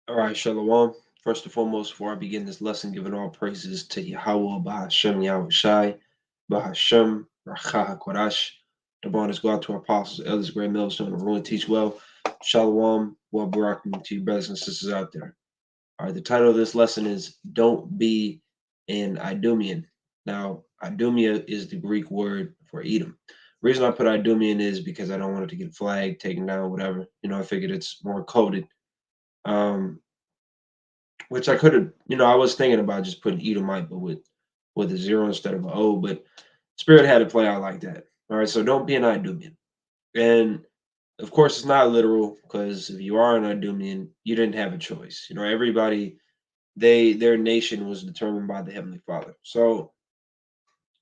All right, Shalom. First and foremost, before I begin this lesson, giving all praises to Yahweh, Bahashem, Yahweh Shai, Bahashem, Racha HaKodash. The bonus go out to our apostles, elders, great millstone, and ruin teach well. Shalom, well, Barakim to you, brothers and sisters out there. All right, the title of this lesson is Don't Be an Idumean. Now, Idumea is the Greek word for Edom. The reason I put Idumean is because I don't want it to get flagged, taken down, whatever. I figured it's more coded. Um, which I could have, I was thinking about just putting Edomite, but with a zero instead of an O. But Spirit had to play out like that. All right, so don't be an Idumean. And of course, it's not literal because if you are an Idumean, you didn't have a choice. Everybody their nation was determined by the Heavenly Father. So,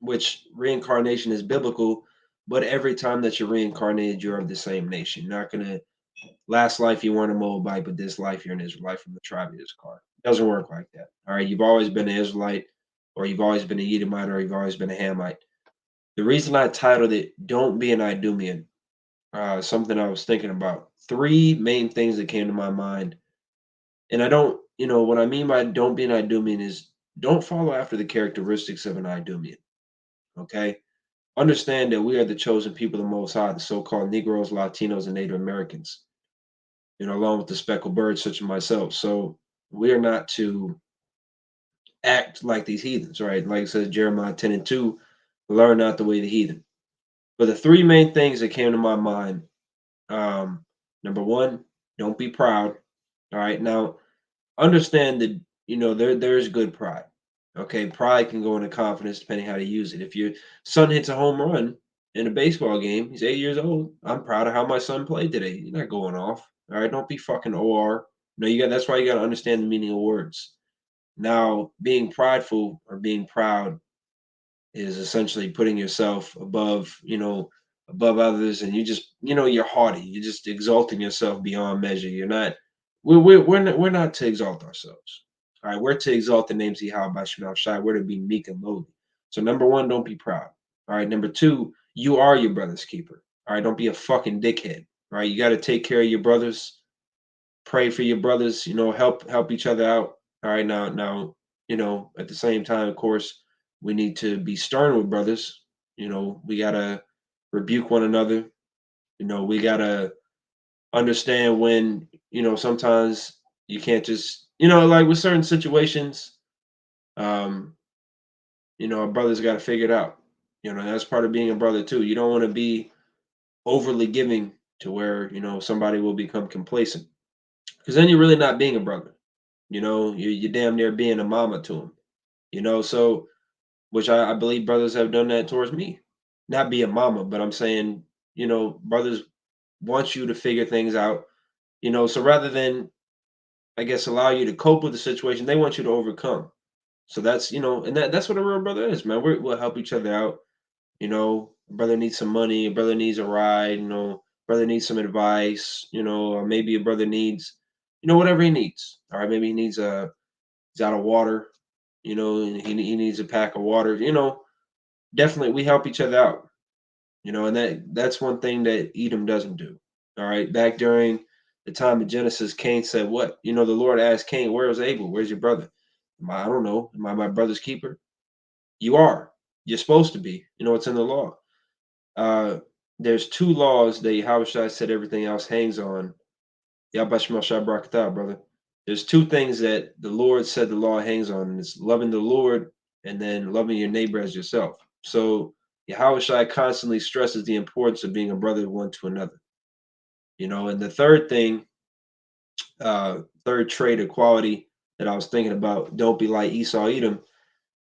which reincarnation is biblical, but every time that you're reincarnated, you're of the same nation. You're not gonna last life you weren't a Moabite, but this life you're an Israelite from the tribe of Issachar. It doesn't work like that. All right, you've always been an Israelite, or you've always been a Edomite, or you've always been a Hamite. The reason I titled it "Don't Be an Idumean," something I was thinking about. Three main things that came to my mind, and I don't, what I mean by "Don't be an Idumean" is don't follow after the characteristics of an Idumean. Okay, understand that we are the chosen people of the Most High, the so-called Negroes, Latinos, and Native Americans. Along with the speckled birds such as myself. So we're not to act like these heathens, right? Like it says Jeremiah 10 and 2, learn not the way of the heathen. But the three main things that came to my mind, um, number one, don't be proud. All right. Now understand that, there's good pride. Okay. Pride can go into confidence depending how to use it. If your son hits a home run in a baseball game, he's 8 years old. I'm proud of how my son played today. You're not going off. All right. Don't be fucking OR. No, that's why you got to understand the meaning of words. Now, being prideful or being proud is essentially putting yourself above, above others, and you just, you're haughty. You're just exalting yourself beyond measure. You're not. We're not to exalt ourselves. All right, we're to exalt the names of Yahweh by Shemal Shai. We're to be meek and lowly. So number one, don't be proud. All right. Number two, you are your brother's keeper. All right. Don't be a fucking dickhead. All right. You got to take care of your brothers, pray for your brothers, help each other out. All right, now, at the same time, of course, we need to be stern with brothers. We gotta rebuke one another. We gotta understand when, sometimes you can't just, like with certain situations, um, a brother's gotta figure it out. That's part of being a brother too. You don't want to be overly giving to where, somebody will become complacent. Because then you're really not being a brother. You're damn near being a mama to him. So which I believe brothers have done that towards me. Not be a mama, but I'm saying, brothers want you to figure things out. So rather than, I guess, allow you to cope with the situation, they want you to overcome. So that's, and that's what a real brother is, man. We'll help each other out. Brother needs some money, a brother needs a ride, brother needs some advice, or maybe a brother needs, whatever he needs. All right, maybe he's out of water, and he needs a pack of water. Definitely we help each other out. And that's one thing that Edom doesn't do. All right, back during the time of Genesis, Cain said, "What? The Lord asked Cain, where is Abel? Where's your brother? I don't know. Am I my brother's keeper? You are. You're supposed to be. It's in the law. Uh, there's two laws that Yahushua said everything else hangs on. Yabashmal Shabrakata, brother. There's two things that the Lord said the law hangs on, and it's loving the Lord and then loving your neighbor as yourself. So Yahushua constantly stresses the importance of being a brother one to another. And the third thing, third trait or quality that I was thinking about, don't be like Esau Edom,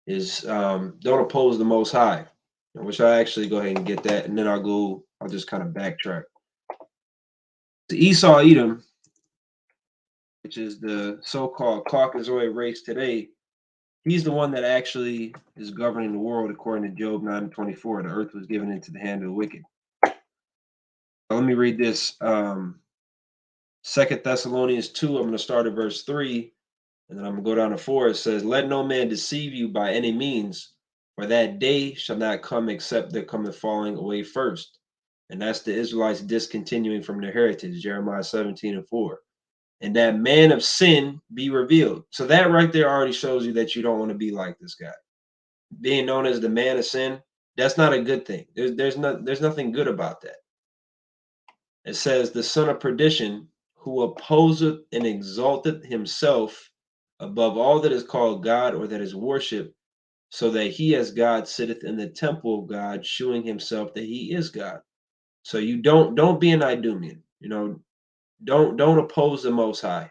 is don't oppose the Most High. Which I actually go ahead and get that, and then I'll just kind of backtrack. The Esau Edom, which is the so-called Caucasoid race today, he's the one that actually is governing the world according to Job 9:24. The earth was given into the hand of the wicked. Now, let me read this. 2 Thessalonians 2, I'm going to start at verse 3, and then I'm going to go down to 4. It says, let no man deceive you by any means, for that day shall not come except there cometh falling away first. And that's the Israelites discontinuing from their heritage, Jeremiah 17:4. and that man of sin be revealed. So that right there already shows you that you don't want to be like this guy. Being known as the man of sin, that's not a good thing. There's nothing good about that. It says the son of perdition, who opposeth and exalteth himself above all that is called God or that is worshipped, so that he as God sitteth in the temple of God, shewing himself that he is God. So you don't be an Idumean. Don't oppose the Most High.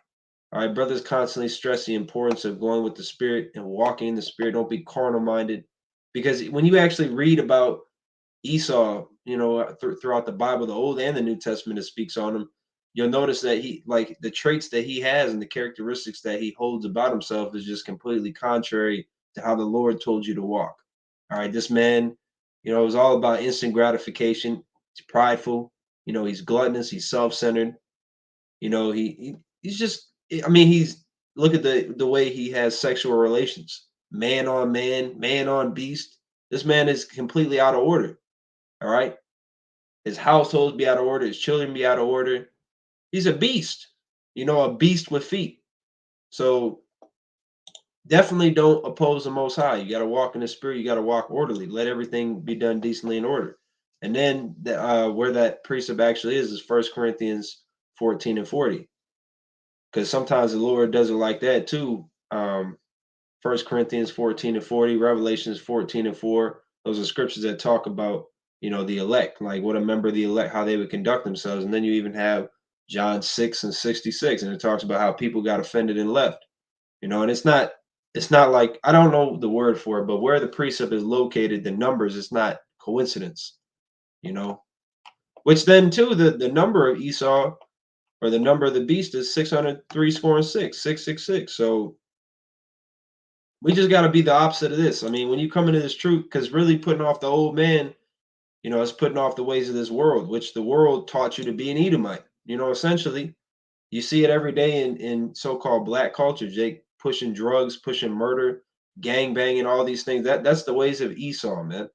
All right, brothers constantly stress the importance of going with the Spirit and walking in the Spirit. Don't be carnal minded, because when you actually read about Esau, throughout the Bible, the Old and the New Testament, it speaks on him. You'll notice that he, like, the traits that he has and the characteristics that he holds about himself is just completely contrary to how the Lord told you to walk. All right, this man, it was all about instant gratification. He's prideful. He's gluttonous. He's self-centered. He's just. I mean, he's look at the way he has sexual relations, man on beast. This man is completely out of order. All right. His household be out of order. His children be out of order. He's a beast, a beast with feet. So definitely don't oppose the Most High. You got to walk in the Spirit. You got to walk orderly. Let everything be done decently in order. And then where that precept actually is 1 Corinthians 14 and 40. Because sometimes the Lord does it like that too. 1 Corinthians 14 and 40, Revelations 14 and 4. Those are scriptures that talk about, the elect, like what a member of the elect, how they would conduct themselves. And then you even have John 6 and 66, and it talks about how people got offended and left. And it's not like, I don't know the word for it, but where the precept is located, the numbers, it's not coincidence, which then too, the number of Esau or the number of the beast is 603 scoring 666. So we just got to be the opposite of this. I mean, when you come into this truth, because really putting off the old man, it's putting off the ways of this world, which the world taught you to be an Edomite. Essentially, you see it every day in so-called black culture, Jake, pushing drugs, pushing murder, gang banging, all these things. That's the ways of Esau, man.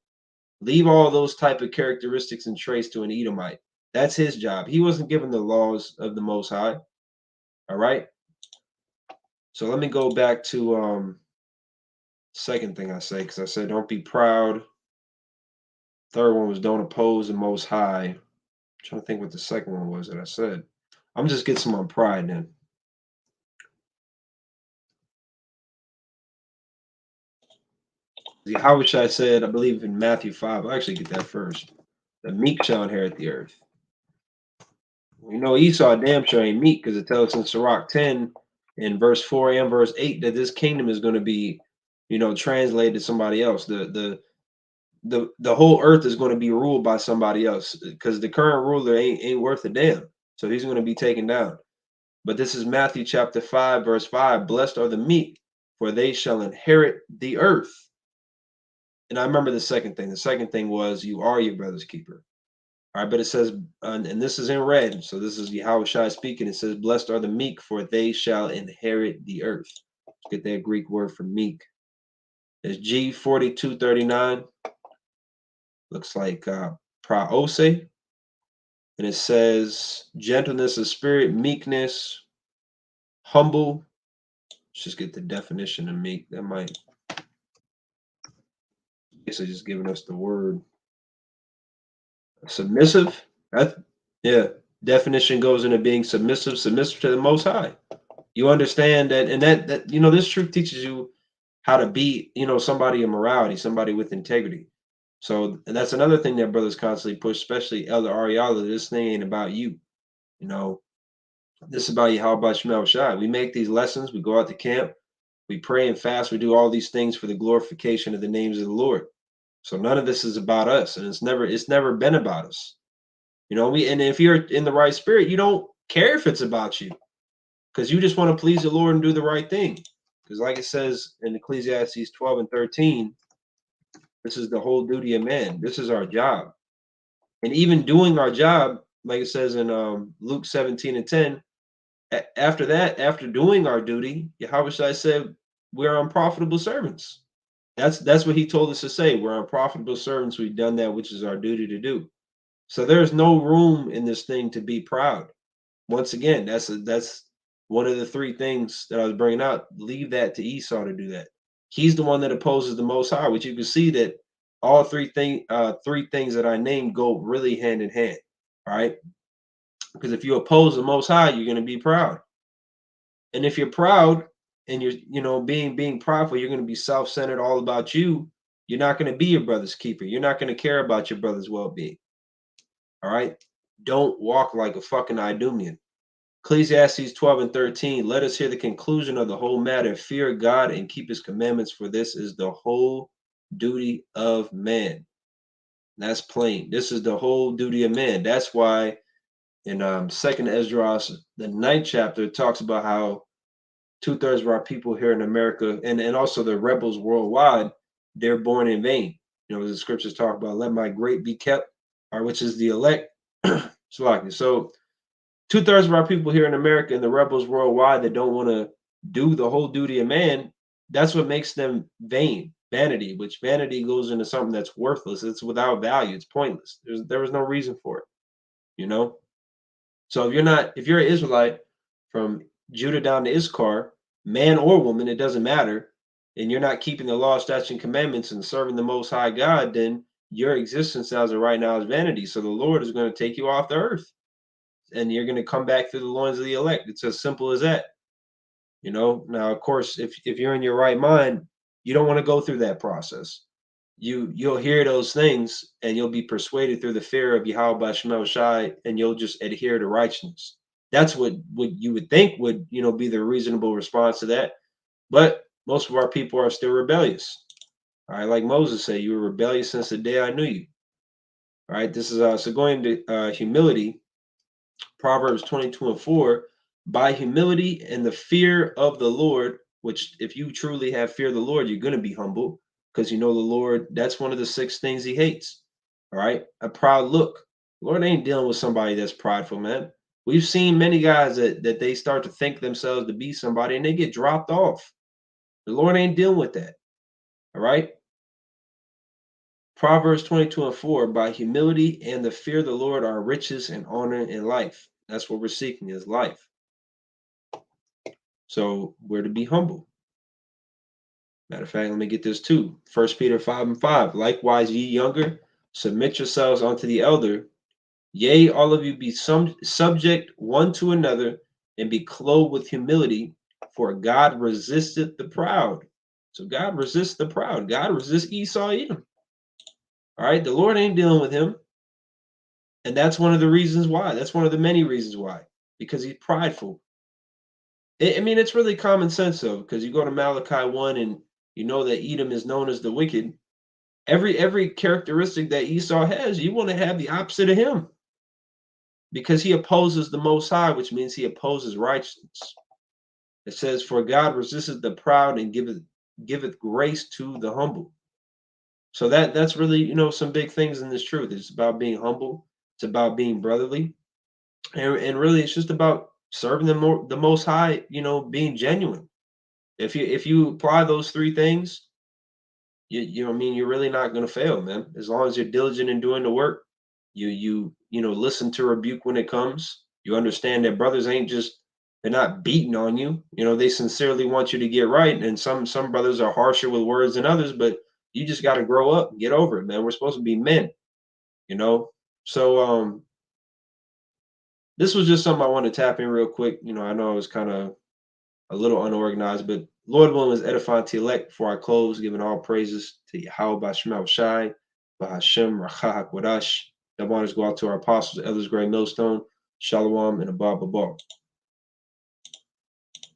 Leave all those type of characteristics and traits to an Edomite. That's his job. He wasn't given the laws of the Most High. All right. So let me go back to second thing I say, because I said don't be proud. Third one was don't oppose the Most High. I'm trying to think what the second one was that I said. I'm just get some on pride then. How which I said, I believe in Matthew 5. I'll actually get that first. The meek shall inherit the earth. Esau damn sure ain't meek, because it tells us in Sirach 10 in verse 4 and verse 8 that this kingdom is going to be, translated to somebody else. The whole earth is going to be ruled by somebody else, because the current ruler ain't worth a damn. So he's going to be taken down. But this is Matthew chapter 5, verse 5. Blessed are the meek, for they shall inherit the earth. And I remember the second thing. The second thing was, you are your brother's keeper. All right, but it says, and this is in red. So this is Yahushua speaking. It says, blessed are the meek, for they shall inherit the earth. Let's get that Greek word for meek. It's G4239. Looks like praose. And it says gentleness of spirit, meekness, humble. Let's just get the definition of meek. That might basically just giving us the word. Submissive. Yeah. Definition goes into being submissive to the Most High. You understand that, and that this truth teaches you how to be, somebody of morality, somebody with integrity. So, and that's another thing that brothers constantly push, especially Elder Ariala. This thing ain't about you. This is about you. How about Shemel Shai? We make these lessons. We go out to camp. We pray and fast. We do all these things for the glorification of the names of the Lord. So none of this is about us, and it's never been about us. And if you're in the right spirit, you don't care if it's about you, because you just want to please the Lord and do the right thing. Because like it says in Ecclesiastes 12 and 13, this is the whole duty of man. This is our job. And even doing our job, like it says in Luke 17 and 10, after that, after doing our duty, Yahushua said, we're unprofitable servants. That's what he told us to say. We're unprofitable servants. We've done that which is our duty to do. So there's no room in this thing to be proud. Once again, that's One of the three things that I was bringing out, leave that to Esau to do that. He's the one that opposes the Most High, which you can see that all three things that I named go really hand in hand. All right, because if you oppose the Most High, you're going to be proud, and if you're proud and you're being prideful, you're going to be self-centered, all about you. You're not going to be your brother's keeper. You're not going to care about your brother's well-being. All right, don't walk like a fucking Idumean. Ecclesiastes 12 and 13. Let us hear the conclusion of the whole matter. Fear God and keep his commandments, for this is the whole duty of man. That's plain. This is the whole duty of man. That's why in Second Esdras, the ninth chapter, it talks about how two-thirds of our people here in America and also the rebels worldwide, they're born in vain. The scriptures talk about let my great be kept, or which is the elect. So two-thirds of our people here in America and the rebels worldwide that don't want to do the whole duty of man, that's what makes them vain, vanity, which vanity goes into something that's worthless. It's without value. It's pointless. There was no reason for it, you know? So if you're an Israelite from Judah down to Issachar, man or woman, it doesn't matter, and you're not keeping the law, statutes, and commandments and serving the Most High God, then your existence as of right now is vanity. So the Lord is going to take you off the earth, and you're going to come back through the loins of the elect. It's as simple as that. Now, of course, if you're in your right mind, you don't want to go through that process. You'll hear those things and you'll be persuaded through the fear of Yahweh Shemel Shai, and you'll just adhere to righteousness. That's what you would think would be the reasonable response to that. But most of our people are still rebellious. All right, like Moses said, you were rebellious since the day I knew you. All right, this is so going to humility. Proverbs 22 and 4. By humility and the fear of the Lord, which if you truly have fear of the Lord, you're going to be humble, because the Lord, that's one of the 6 things he hates. All right, a proud look. The Lord ain't dealing with somebody that's prideful, man. We've seen many guys that they start to think themselves to be somebody and they get dropped off. The Lord ain't dealing with that. All right. Proverbs 22 and 4. By humility and the fear of the Lord are riches and honor and life. That's what we're seeking, is life. So we're to be humble. Matter of fact, let me get this too. 1 Peter 5 and 5. Likewise, ye younger, submit yourselves unto the elder. Yea, all of you be subject one to another, and be clothed with humility, for God resisteth the proud. So God resists the proud. God resists Esau, Edom. All right, the Lord ain't dealing with him. And that's one of the reasons why. That's one of the many reasons why. Because he's prideful. I mean, it's really common sense, though, because you go to Malachi 1 and you know that Edom is known as the wicked. Every characteristic that Esau has, you want to have the opposite of him, because he opposes the Most High, which means he opposes righteousness. It says, for God resisteth the proud and giveth grace to the humble. So that's really, some big things in this truth. It's about being humble. It's about being brotherly. And really, it's just about serving the Most High, being genuine. If you apply those 3 things, I mean, you're really not going to fail, man. As long as you're diligent in doing the work, you listen to rebuke when it comes. You understand that brothers ain't just, they're not beating on you. They sincerely want you to get right. And some brothers are harsher with words than others, but you just got to grow up and get over it, man. We're supposed to be men, you know. So this was just something I wanted to tap in real quick. I know I was kind of a little unorganized, but Lord willing is edifying to elect. Before I close, giving all praises to Yahweh Bashim Shai, Bahashem Rachah Kwadash. That honors go out to our apostles, elders, great millstone, Shalom, and Abba Babal.